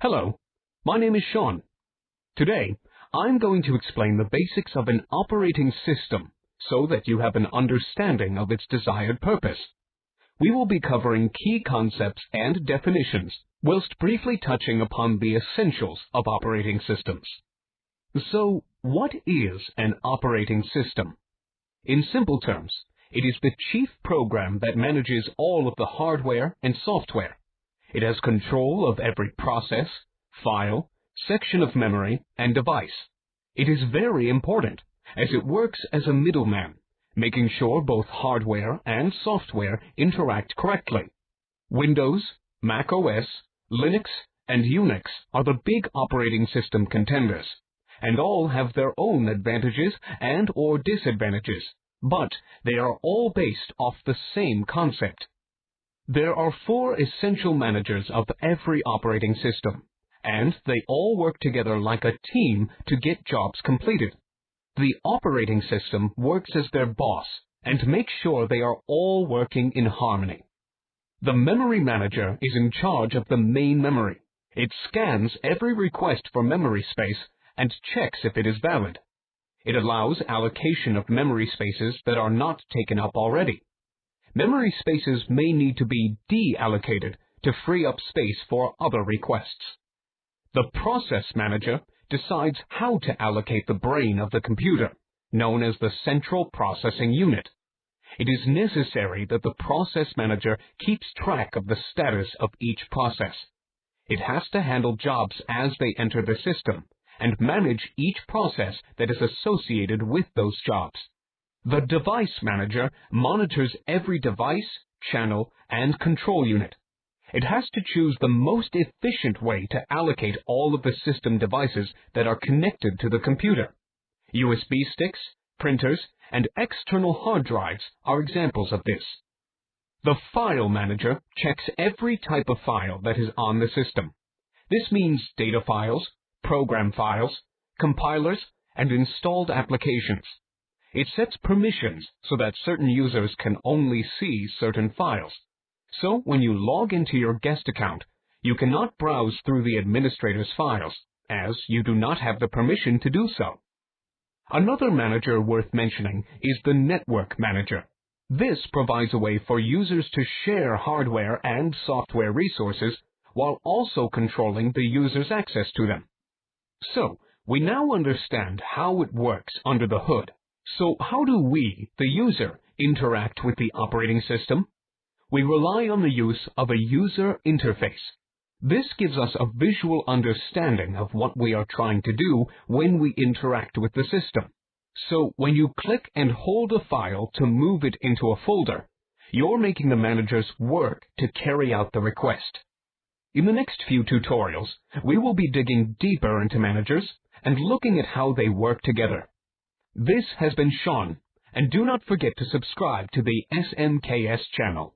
Hello, my name is Sean. Today, I'm going to explain the basics of an operating system so that you have an understanding of its desired purpose. We will be covering key concepts and definitions, whilst briefly touching upon the essentials of operating systems. So, what is an operating system? In simple terms, it is the chief program that manages all of the hardware and software. It has control of every process, file, section of memory, and device. It is very important, as it works as a middleman, making sure both hardware and software interact correctly. Windows, Mac OS, Linux, and Unix are the big operating system contenders, and all have their own advantages and/or disadvantages, but they are all based off the same concept. There are 4 essential managers of every operating system, and they all work together like a team to get jobs completed. The operating system works as their boss and makes sure they are all working in harmony. The memory manager is in charge of the main memory. It scans every request for memory space and checks if it is valid. It allows allocation of memory spaces that are not taken up already. Memory spaces may need to be deallocated to free up space for other requests. The process manager decides how to allocate the brain of the computer, known as the central processing unit. It is necessary that the process manager keeps track of the status of each process. It has to handle jobs as they enter the system and manage each process that is associated with those jobs. The device manager monitors every device, channel, and control unit. It has to choose the most efficient way to allocate all of the system devices that are connected to the computer. USB sticks, printers, and external hard drives are examples of this. The file manager checks every type of file that is on the system. This means data files, program files, compilers, and installed applications. It sets permissions so that certain users can only see certain files. So when you log into your guest account, you cannot browse through the administrator's files, as you do not have the permission to do so. Another manager worth mentioning is the network manager. This provides a way for users to share hardware and software resources while also controlling the user's access to them. So, we now understand how it works under the hood. So how do we, the user, interact with the operating system? We rely on the use of a user interface. This gives us a visual understanding of what we are trying to do when we interact with the system. So when you click and hold a file to move it into a folder, you're making the managers work to carry out the request. In the next few tutorials, we will be digging deeper into managers and looking at how they work together. This has been Sean, and do not forget to subscribe to the SMKS channel.